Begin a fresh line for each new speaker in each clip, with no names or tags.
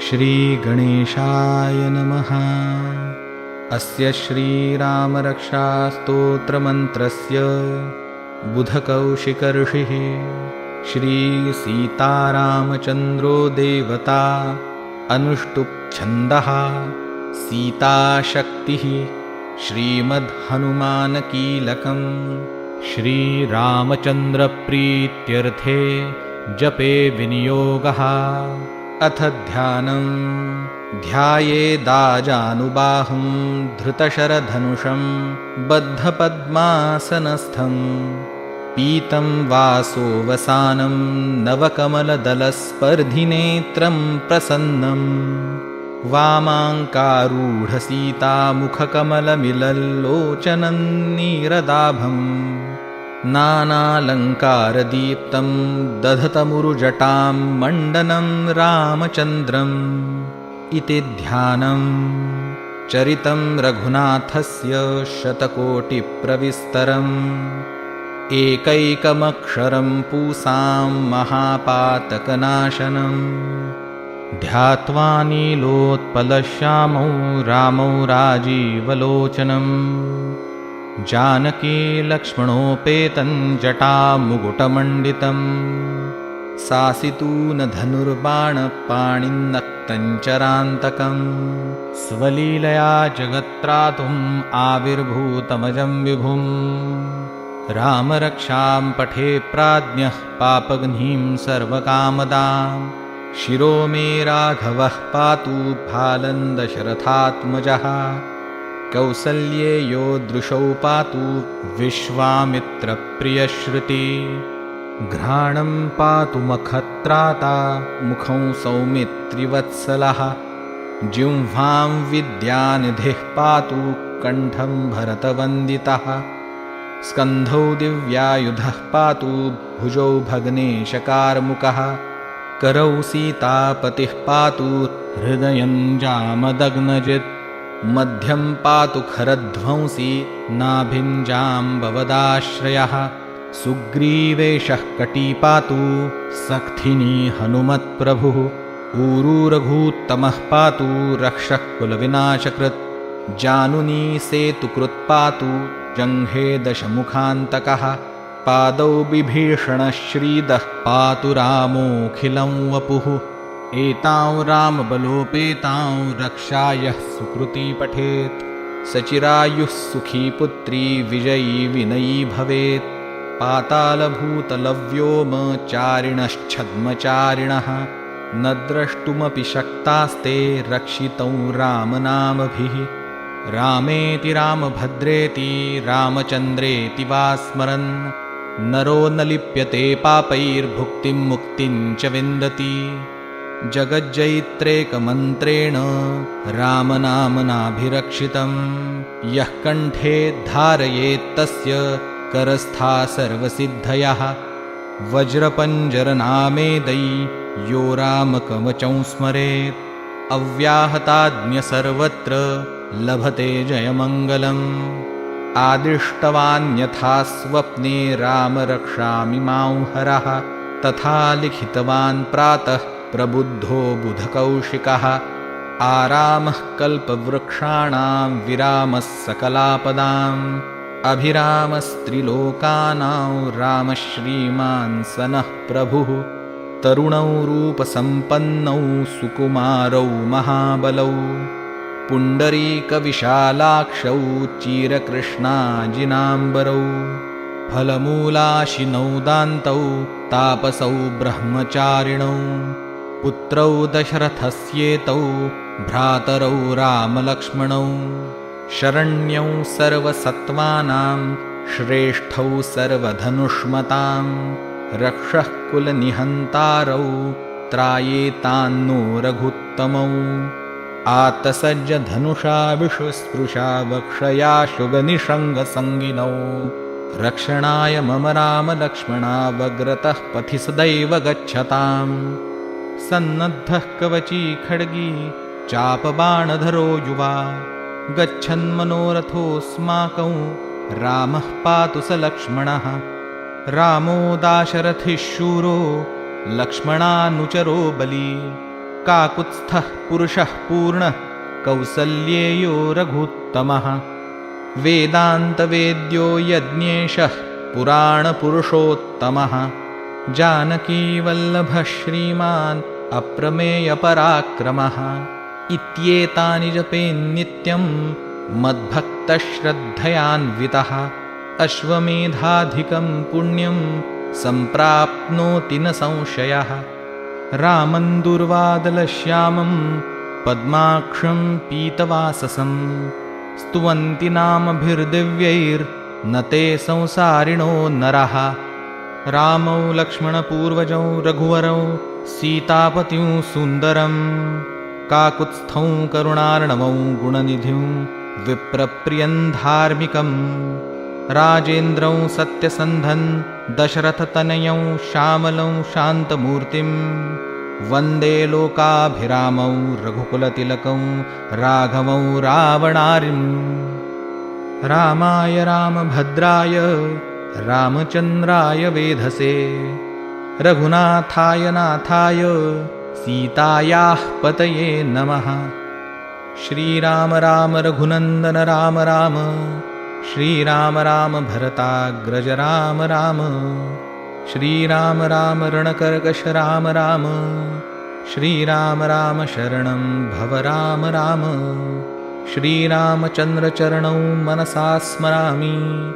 श्रीगणेशाय नमः। अस्य श्रीरामरक्षास्तोत्रमन्त्रस्य बुधकौशिकऋषिः श्रीसीतारामचन्द्रो देवता अनुष्टुप्छन्दः सीताशक्तिः श्रीमद्हनुमानकीलकम् श्रीरामचन्द्रप्रीत्यर्थे जपे विनियोगः। अथ ध्यानं ध्यायेदाजानुबाहुं धृतशरधनुषं बद्धपद्मासनस्थं पीतं वासोवसानं नवकमलदलस्पर्धिनेत्रं प्रसन्नं वामाङ्कारूढसीतामुखकमलमिलल्लोचनं नीरदाभम् नानालङ्कारदीप्तं दधतमुरुजटां मण्डनं रामचन्द्रम् इति ध्यानं चरितं रघुनाथस्य शतकोटिप्रविस्तरम् एकैकमक्षरं पूसां महापातकनाशनम् ध्यात्वा नीलोत्पलश्यामौ रामौ राजीवलोचनम् जानकी लक्ष्मणोपेतं जटामुकुटमण्डितं सासितूनधनुर्बाणपाणिन्नक्तञ्चरान्तकं स्वलीलया जगत्त्रातुम् आविर्भूतमजं विभुं रामरक्षां पठे प्राज्ञः पापघ्नीं सर्वकामदां शिरो मे राघवः पातु फालन्दशरथात्मजः कौसल्ये यो दृशौ पातु विश्वामित्रप्रियश्रुति घ्राणं पातु मखत्राता मुखं सौमित्रिवत्सलः जिह्वां विद्यानिधिः पातु कण्ठं भरतवन्दितः स्कन्धौ दिव्यायुधः पातु भुजौ भग्नेशकार्मुकः करौ सीतापतिः पातु हृदयं जामदग्नजित् मध्यं पातु खरध्वंसी नाभिञ्जाम्बवदाश्रयः सुग्रीवेशः कटी पातु सक्थिनी हनुमत्प्रभुः ऊरूरघूत्तमः पातु रक्षः कुलविनाशकृत् जानुनी सेतुकृत् पातु जङ्घे दशमुखान्तकः पादौ बिभीषणः श्रीदः पातु रामोऽखिलं वपुः एतां रामबलोपेतां रक्षायः सुकृती पठेत् सचिरायुः सुखी पुत्री विजयी विनयी भवेत् पातालभूतलव्योमचारिणश्छद्मचारिणः न द्रष्टुमपि शक्तास्ते रक्षितौ रामनामभिः रामेति रामभद्रेति रामचन्द्रेति वा स्मरन् नरो न लिप्यते पापैर्भुक्तिं मुक्तिं च विन्दति जगज्जैत्रेकमन्त्रेण रामनामनाभिरक्षितं यः कण्ठे धारयेत्तस्य करस्था सर्वसिद्धयः वज्रपञ्जरनामेदै यो रामकवचं स्मरेत् अव्याहताज्ञ सर्वत्र लभते जयमङ्गलम् आदिष्टवान्यथा स्वप्ने राम रक्षामि मां हरः तथा लिखितवान् प्रातः प्रबुद्धो बुधकौशिकः आरामः कल्पवृक्षाणां विरामः सकलापदाम् अभिरामस्त्रिलोकानां रामः श्रीमान् सनः प्रभुः तरुणौ रूपसम्पन्नौ सुकुमारौ महाबलौ पुण्डरीकविशालाक्षौ चिरकृष्णाजिनाम्बरौ फलमूलाशिनौ दान्तौ तापसौ ब्रह्मचारिणौ पुत्रौ दशरथस्येतौ भ्रातरौ रामलक्ष्मणौ शरण्यौ सर्वसत्त्वानां श्रेष्ठौ सर्वधनुष्मतां रक्षः कुलनिहन्तारौ त्रायेतान्नो रघुत्तमौ आतसज्ज धनुषा विषुस्पृशा वक्षया शुगनिषङ्गसङ्गिनौ रक्षणाय मम रामलक्ष्मणावग्रतः पथि सदैव गच्छताम्। सन्नद्धः कवची खड्गी चापबाणधरो युवा, गच्छन्मनोरथोऽस्माकं रामः पातु स लक्ष्मणः। रामो दाशरथिः शूरो लक्ष्मणानुचरो बली, काकुत्स्थः पुरुषः पूर्णः कौसल्येयो रघुत्तमः। वेदान्तवेद्यो यज्ञेशः पुराणपुरुषोत्तमः, जानकीवल्लभः श्रीमान् अप्रमेयपराक्रमः। इत्येतानि जपेन्नित्यं मद्भक्तश्रद्धयान्वितः, अश्वमेधाधिकं पुण्यं सम्प्राप्नोति न संशयः। रामं दुर्वादलश्यामं पद्माक्षं पीतवाससं, स्तुवन्ति नामभिर्दिव्यैर्न ते संसारिणो नरः। रामौ लक्ष्मणपूर्वजौ रघुवरौ सीतापतिं सुन्दरं, काकुत्स्थौ करुणार्णवौ गुणनिधिं विप्रप्रियं धार्मिकं। राजेन्द्रौ सत्यसन्धं दशरथतनयौ श्यामलौ शान्तमूर्तिं, वन्दे लोकाभिरामौ रघुकुलतिलकौ राघवौ रावणारिम्। रामाय रामभद्राय रामचन्द्राय वेधसे, रघुनाथाय नाथाय सीतायाः पतये नमः। श्रीराम राम रघुनन्दन राम राम, श्रीराम राम भरताग्रज राम राम। श्रीराम राम रणकर्कश राम राम, श्रीराम राम शरणं भव राम राम। श्रीरामचन्द्रचरणौ मनसा स्मरामि,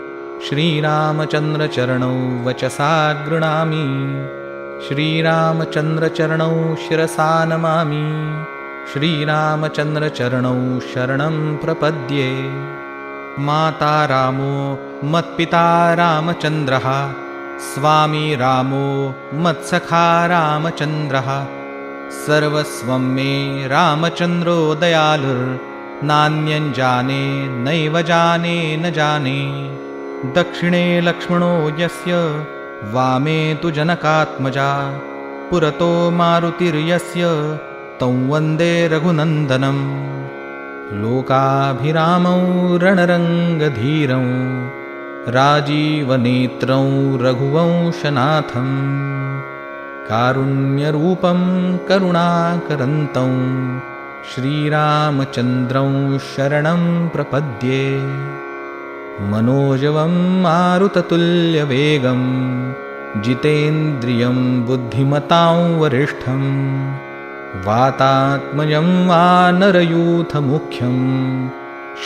श्रीरामचन्द्रचरणौ वचसा गृह्णामि। श्रीरामचन्द्रचरणौ शिरसा नमामि, श्रीरामचन्द्रचरणौ शरणं प्रपद्ये। माता रामो मत्पिता रामचन्द्रः, स्वामी रामो मत्सखा रामचन्द्रः। सर्वस्वं मे रामचन्द्रो दयालुर्नान्यं जाने नैव जाने न जाने। दक्षिणे लक्ष्मणो यस्य, वामे तु जनकात्मजा। पुरतो मारुतिर्यस्य, तं वन्दे रघुनन्दनम्। लोकाभिरामौ रणरङ्गधीरौ, राजीवनेत्रौ रघुवंशनाथं। कारुण्यरूपं करुणाकरन्तं, श्रीरामचन्द्रं शरणं प्रपद्ये। मनोजवं मारुततुल्यवेगं, जितेन्द्रियं बुद्धिमतां वरिष्ठं। वातात्मजं वानरयूथमुख्यं,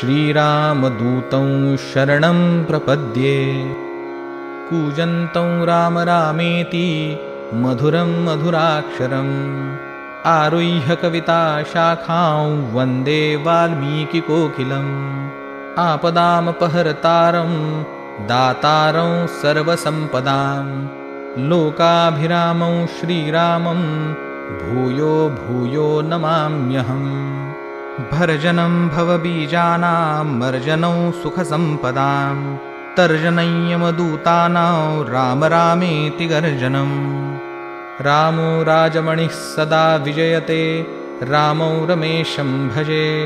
श्रीरामदूतं शरणं प्रपद्ये। कूजन्तं राम रामेति मधुरं मधुराक्षरम्, आरुह्य कविताशाखां वन्दे वाल्मीकिकोकिलम्। आपदामपहर्तारं दातारं सर्वसम्पदां, लोकाभिरामं श्रीरामं भूयो भूयो नमाम्यहम्। भर्जनं भवबीजानां मर्जनं सुखसम्पदां, तर्जनं यमदूतानां राम रामेति गर्जनम्। रामो राजमणिः सदा विजयते, रामौ रमेशं भजे।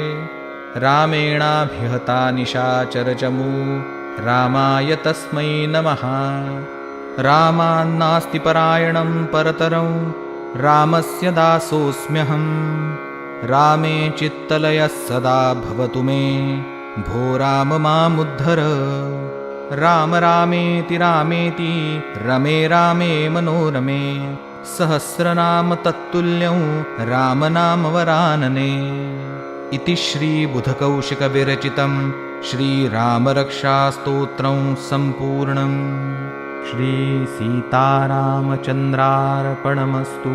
रामेणाभिहता निशाचरचमू, रामाय तस्मै नमः। रामान्नास्ति परायणं परतरं, रामस्य दासोऽस्म्यहम्। रामे चित्तलयः सदा भवतु मे, भो राम मामुद्धर। राम रामेति रामेति, रमे रामे मनोरमे। सहस्रनाम तत्तुल्यं रामनामवरानने। इति श्रीबुधकौशिकविरचितं श्रीरामरक्षास्तोत्रं सम्पूर्णम्। श्रीसीतारामचन्द्रार्पणमस्तु।